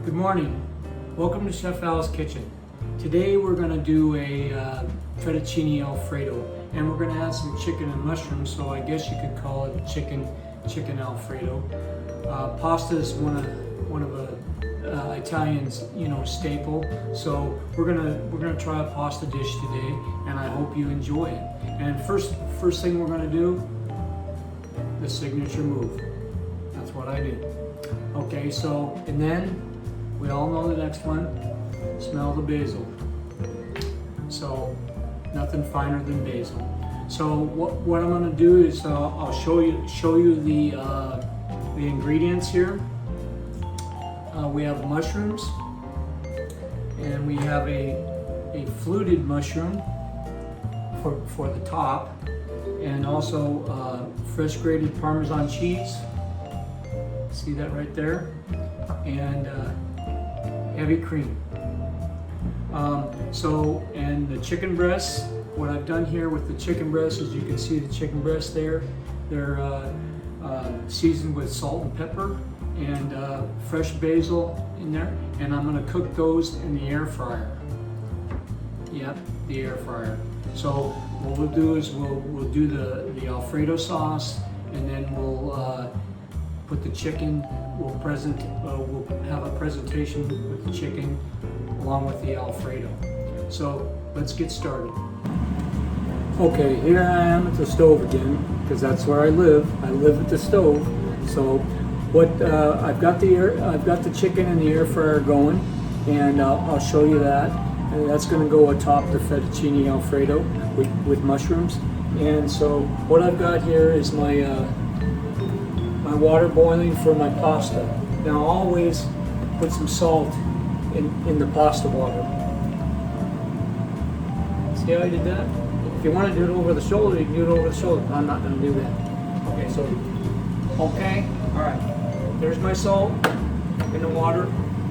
Good morning. Welcome to Chef Al's Kitchen. Today we're going to do a Fettuccine Alfredo, and we're going to add some chicken and mushrooms, so I guess you could call it chicken Alfredo. Pasta is one of Italian's staple, so we're gonna try a pasta dish today, and I hope you enjoy it. And first thing we're gonna do, the signature move. That's what I do. Okay, so and then we all know the next one. Smell the basil. So nothing finer than basil. So what I'm going to do is I'll show you the ingredients here. We have mushrooms, and we have a fluted mushroom for the top, and also fresh grated Parmesan cheese. See that right there, and heavy cream. And the chicken breasts, what I've done here with the chicken breasts is you can see the chicken breasts there. They're seasoned with salt and pepper and fresh basil in there. And I'm gonna cook those in the air fryer. Yep, the air fryer. So what we'll do is we'll do the Alfredo sauce, and then we'll put the chicken, we'll have a presentation with the chicken along with the Alfredo. So let's get started. Okay, here I am at the stove again, because that's where I live. I live at the stove. So what I've got the chicken in the air fryer going, and I'll show you that. And that's going to go atop the Fettuccine Alfredo with mushrooms. And so what I've got here is my water boiling for my pasta. Now always put some salt in the pasta water. See how I did that? If you want to do it over the shoulder, you can do it over the shoulder. I'm not going to do that. Okay, all right. There's my salt in the water,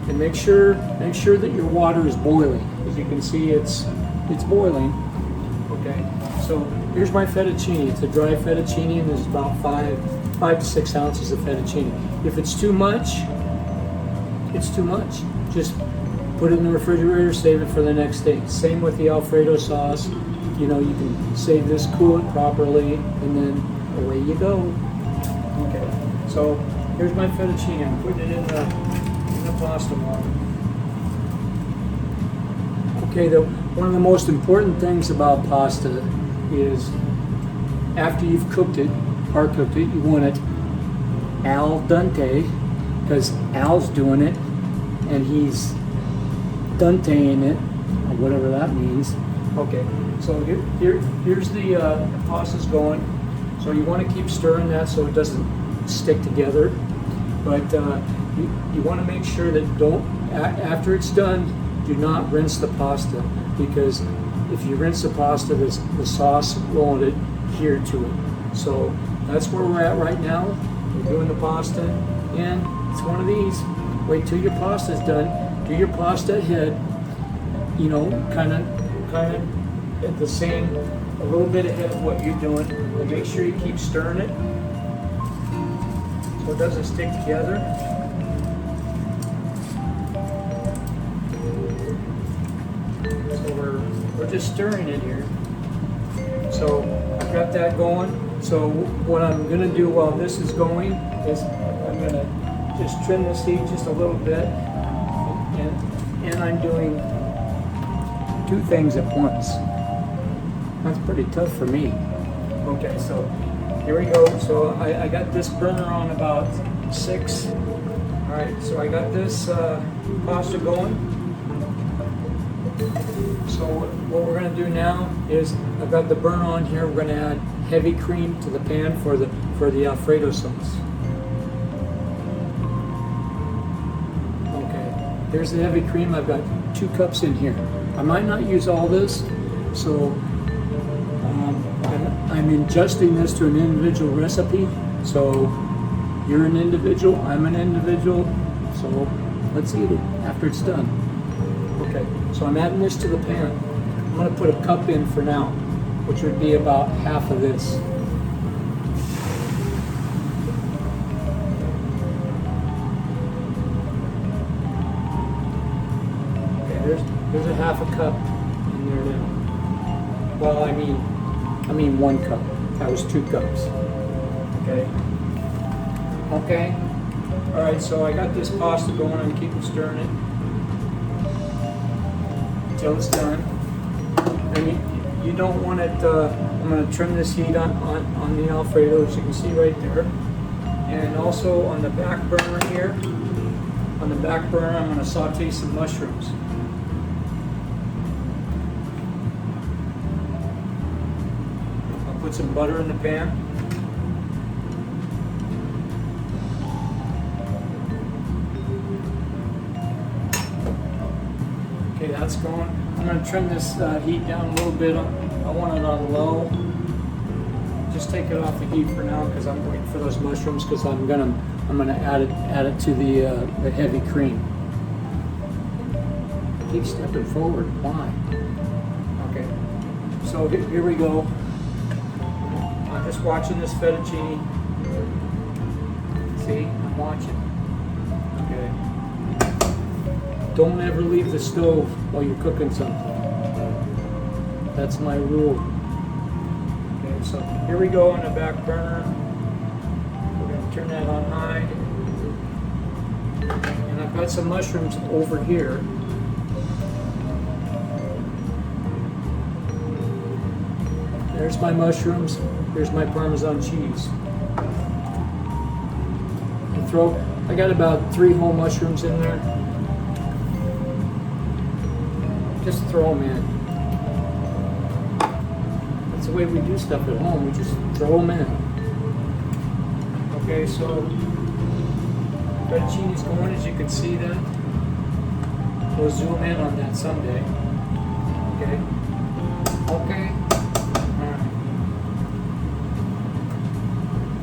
and make sure that your water is boiling. As you can see, it's boiling. Okay, so here's my fettuccine. It's a dry fettuccine, and there's about 5 to 6 ounces of fettuccine. If it's too much, it's too much. Just put it in the refrigerator, save it for the next day. Same with the Alfredo sauce. You can save this, cool it properly, and then away you go. Okay, so here's my fettuccine. I'm putting it in the pasta water. Okay, one of the most important things about pasta is after you've cooked it, you want it al dente, because Al's doing it, and he's dunteing it, or whatever that means. Okay, so here's the pasta's going. So you want to keep stirring that so it doesn't stick together. But you want to make sure that after it's done, do not rinse the pasta, because if you rinse the pasta, the sauce won't adhere to it. So that's where we're at right now. We're doing the pasta, and it's one of these. Wait till your pasta's done. Do your pasta ahead, kind of at the same, a little bit ahead of what you're doing, and make sure you keep stirring it so it doesn't stick together. So we're just stirring it here. So I've got that going. So what I'm going to do while this is going is I'm going to just trim the seed just a little bit, and I'm doing 2 things at once. That's pretty tough for me. Okay, so here we go. So I got this burner on about 6. All right, so I got this pasta going. So what we're going to do now is I've got the burner on here. We're going to add heavy cream to the pan for the Alfredo sauce. Okay, here's the heavy cream. I've got 2 cups in here. I might not use all this, so I'm adjusting this to an individual recipe. So you're an individual, I'm an individual, so let's eat it after it's done. Okay, so I'm adding this to the pan. I'm going to put a cup in for now, which would be about half of this. There's a half a cup in there now. Well, I mean 1 cup. That was 2 cups. Okay. Okay. All right. So I got this pasta going. I'm keeping stirring it until it's done. And you don't want it. I'm going to trim this heat on the Alfredo, as you can see right there, and also on the back burner here. On the back burner, I'm going to saute some mushrooms. I'll put some butter in the pan. Okay, that's going. I'm going to trim this heat down a little bit. I want it on low. Just take it off the heat for now because I'm waiting for those mushrooms, because I'm gonna add it to the heavy cream. I keep stepping forward. Why? Okay. So here we go. I'm just watching this fettuccine. See, I'm watching. Okay. Don't ever leave the stove while you're cooking something. That's my rule. Okay, so here we go on the back burner. We're going to turn that on high. And I've got some mushrooms over here. There's my mushrooms. Here's my Parmesan cheese. I got about 3 whole mushrooms in there. Just throw them in. That's the way we do stuff at home. We just throw them in. Okay, so fettuccine is going, as you can see that. We'll zoom in on that someday. Okay. Okay. All right.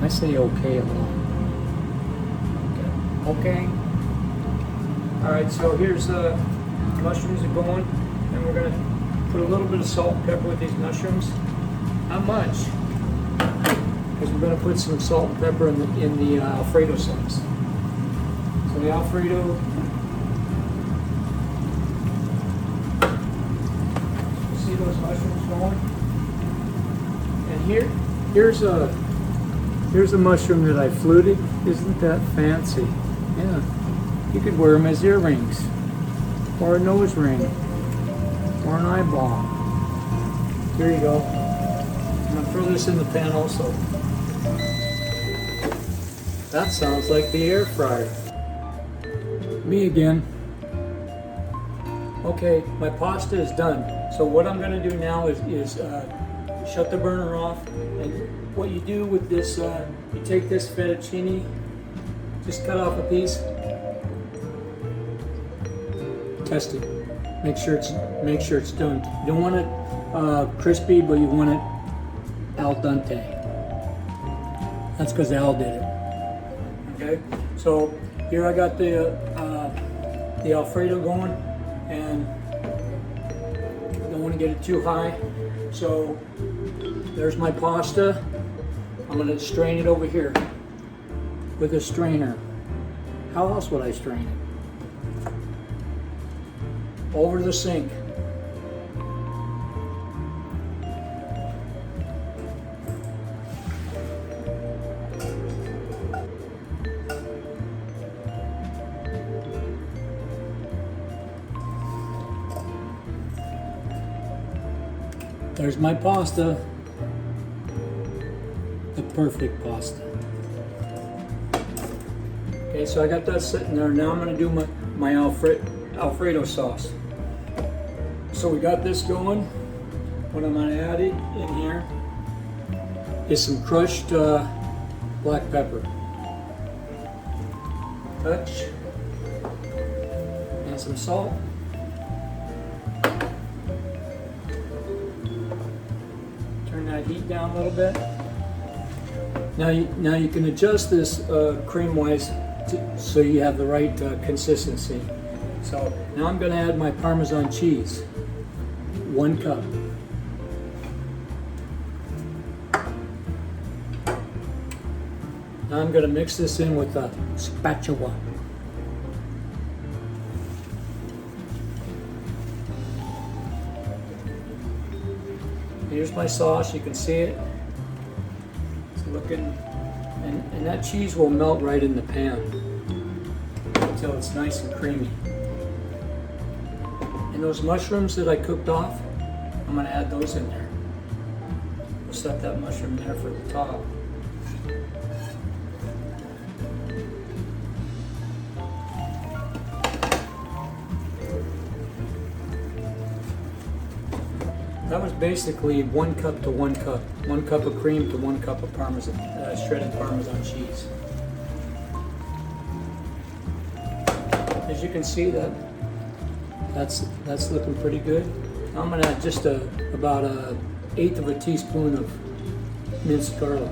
I say okay a lot. Okay. All right. So here's the mushrooms are going, and we're gonna put a little bit of salt and pepper with these mushrooms. Not much, because we're gonna put some salt and pepper in the Alfredo sauce. So the Alfredo. See those mushrooms going? And here's a mushroom that I fluted. Isn't that fancy? Yeah, you could wear them as earrings, or a nose ring, or an eyeball. Here you go. I'm gonna throw this in the pan also. That sounds like the air fryer. Me again. Okay, my pasta is done. So what I'm gonna do now is shut the burner off. And what you do with this, you take this fettuccine, just cut off a piece, test it, make sure it's done. You don't want it crispy, but you want it al dente. That's because Al did it. Okay, so here I got the Alfredo going, and don't want to get it too high. So there's my pasta. I'm going to strain it over here with a strainer. How else would I strain it? Over the sink. There's my pasta. The perfect pasta. Okay, so I got that sitting there. Now I'm going to do my Alfredo sauce. So we got this going. What I'm going to add in here is some crushed black pepper. Touch. And some salt. Turn that heat down a little bit. Now you can adjust this cream-wise so you have the right consistency. So now I'm going to add my Parmesan cheese. 1 cup. Now I'm going to mix this in with a spatula. Here's my sauce, you can see it. It's looking, and that cheese will melt right in the pan until it's nice and creamy. And those mushrooms that I cooked off, I'm gonna add those in there. We'll set that mushroom there for the top. That was basically 1 cup to 1 cup. 1 cup of cream to 1 cup of parmesan, shredded parmesan cheese. As you can see, that's looking pretty good. I'm gonna add just about 1/8 of a teaspoon of minced garlic.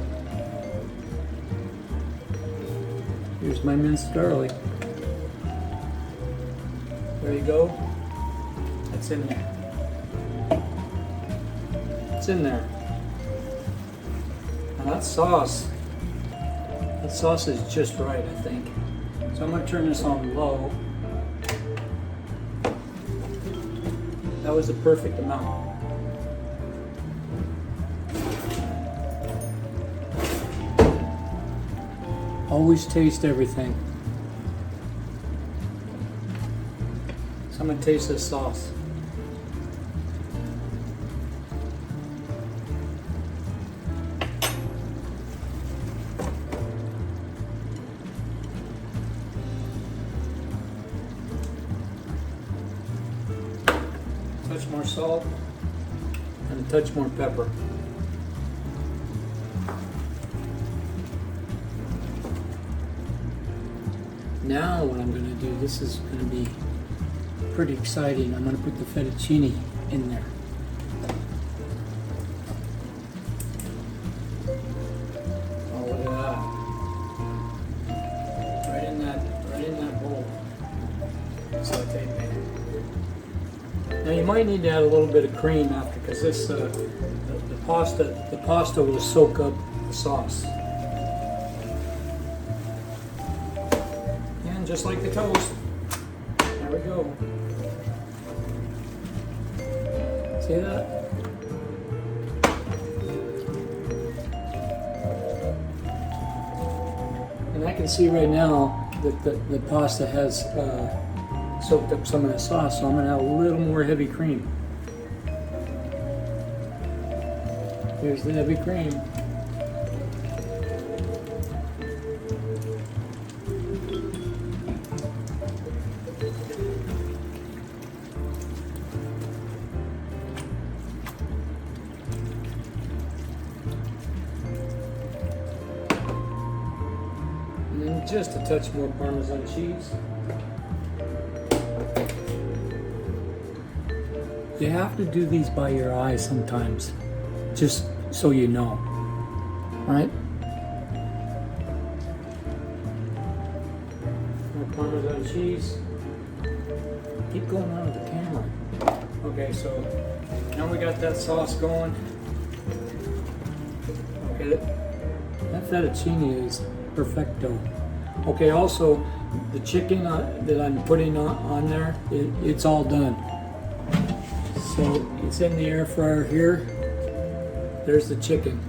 Here's my minced garlic. There you go. That's in there. It's in there. Now that sauce is just right, I think. So I'm gonna turn this on low. That was the perfect amount. Always taste everything. So I'm gonna taste this sauce. Touch more salt and a touch more pepper. Now what I'm going to do, this is going to be pretty exciting. I'm going to put the fettuccine in there. Oh, look at that. Right in that bowl. Saute pan. Now you might need to add a little bit of cream after, because this the pasta will soak up the sauce. And just like the toast, there we go. See that? And I can see right now that the pasta has soaked up some of the sauce, so I'm going to add a little more heavy cream. Here's the heavy cream. And then just a touch more Parmesan cheese. You have to do these by your eyes sometimes, just so you know, right? More Parmesan cheese. Keep going on with the camera. Okay, so now we got that sauce going. Okay, that fettuccine is perfecto. Okay, also the chicken that I'm putting on there, it's all done. So it's in the air fryer here. There's the chicken.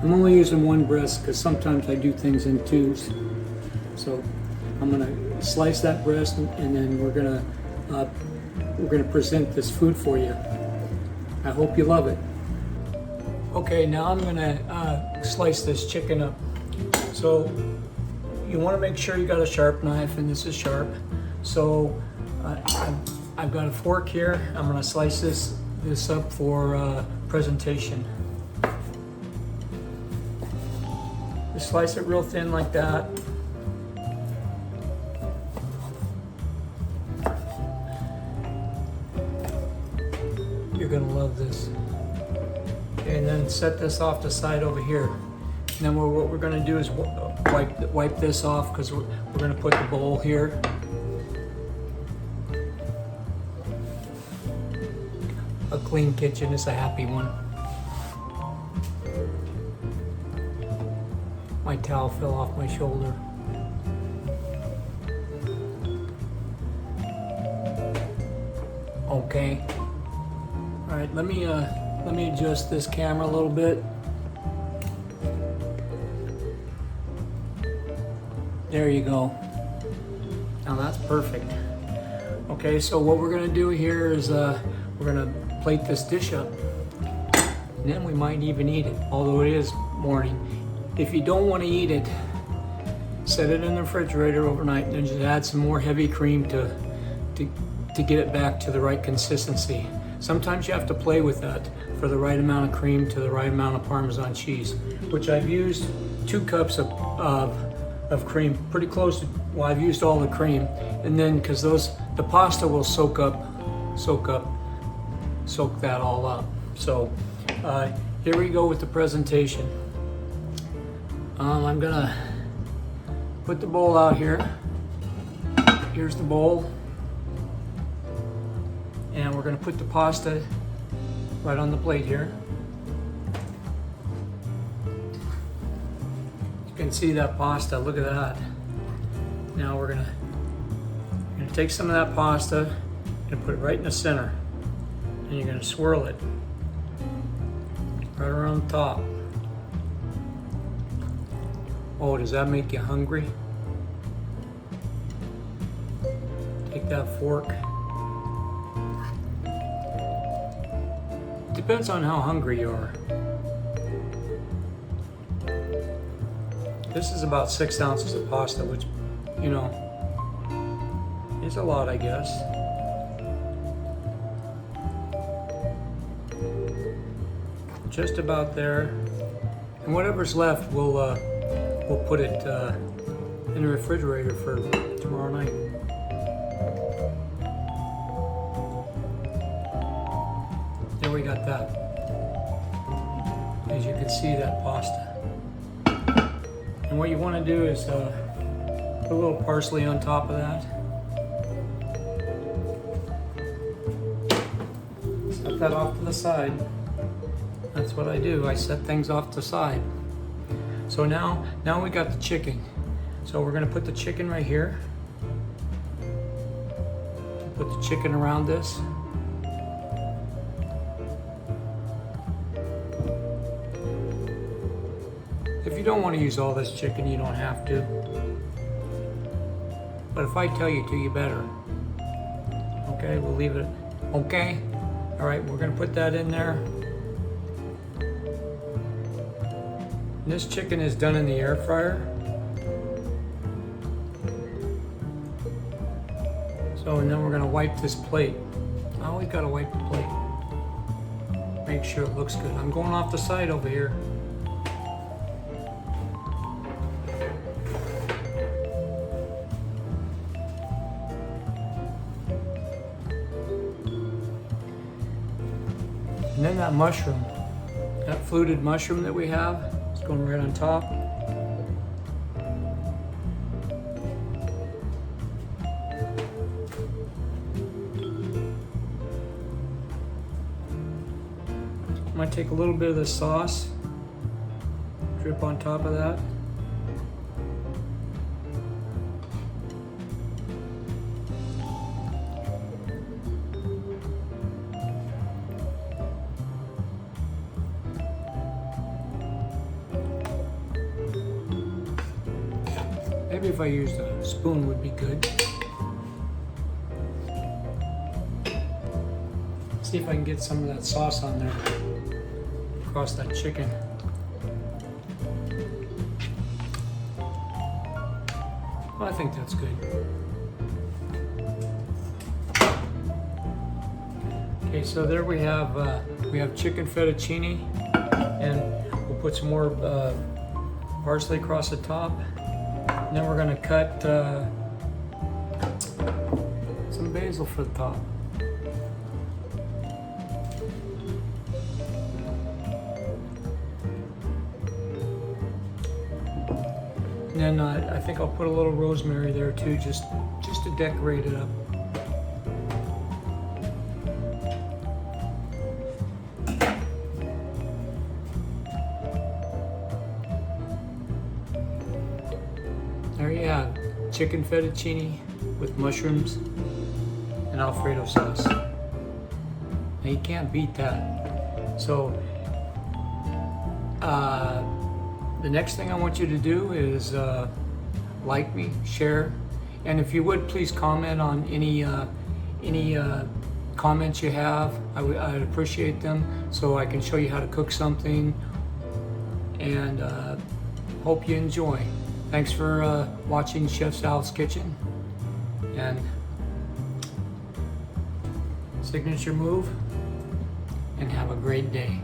I'm only using one breast because sometimes I do things in twos. So I'm gonna slice that breast, and then we're gonna present this food for you. I hope you love it. Okay, now I'm gonna slice this chicken up. So you want to make sure you got a sharp knife, and this is sharp. So I've got a fork here. I'm going to slice this up for presentation. Just slice it real thin like that. You're going to love this. Okay, and then set this off the side over here. And then what we're going to do is wipe this off, because we're going to put the bowl here. A clean kitchen is a happy one. My towel fell off my shoulder. Okay. All right, let me Let me adjust this camera a little bit. There you go. Now that's perfect. Okay, so what we're gonna do here is we're gonna plate this dish up. And then we might even eat it, although it is morning. If you don't want to eat it, set it in the refrigerator overnight and then just add some more heavy cream to get it back to the right consistency. Sometimes you have to play with that for the right amount of cream to the right amount of Parmesan cheese, which I've used 2 cups of cream, pretty close to, well, I've used all the cream. And then, because the pasta will soak that all up. So here we go with the presentation. I'm gonna put the bowl out here. Here's the bowl. And we're gonna put the pasta right on the plate here. You can see that pasta, look at that. Now we're gonna take some of that pasta and put it right in the center. And you're gonna swirl it right around the top. Oh, does that make you hungry? Take that fork. Depends on how hungry you are. This is about 6 ounces of pasta, which, you know, is a lot, I guess. Just about there. And whatever's left, we'll put it in the refrigerator for tomorrow night. There we got that. As you can see, that pasta. And what you want to do is put a little parsley on top of that. Set that off to the side. That's what I do. I set things off to the side. So now we got the chicken. So we're going to put the chicken right here. Put the chicken around this. If you don't want to use all this chicken, you don't have to. But if I tell you to, you better. Okay, we'll leave it. Okay? All right, we're going to put that in there. And this chicken is done in the air fryer. So, and then we're going to wipe this plate. I always got to wipe the plate. Make sure it looks good. I'm going off the side over here. And then that mushroom, that fluted mushroom that we have, is going right on top. I'm going to take a little bit of the sauce, drip on top of that. Maybe if I used a spoon would be good. See if I can get some of that sauce on there across that chicken. Well, I think that's good. Okay, so there we have chicken fettuccine, and we'll put some more parsley across the top. And then we're going to cut some basil for the top. And then I think I'll put a little rosemary there too, just to decorate it up. There you have chicken fettuccine with mushrooms and Alfredo sauce. Now you can't beat that. So the next thing I want you to do is like me, share, and if you would please comment on any comments you have. I'd appreciate them so I can show you how to cook something, and hope you enjoy. Thanks for watching Chef Sal's Kitchen, and signature move, and have a great day.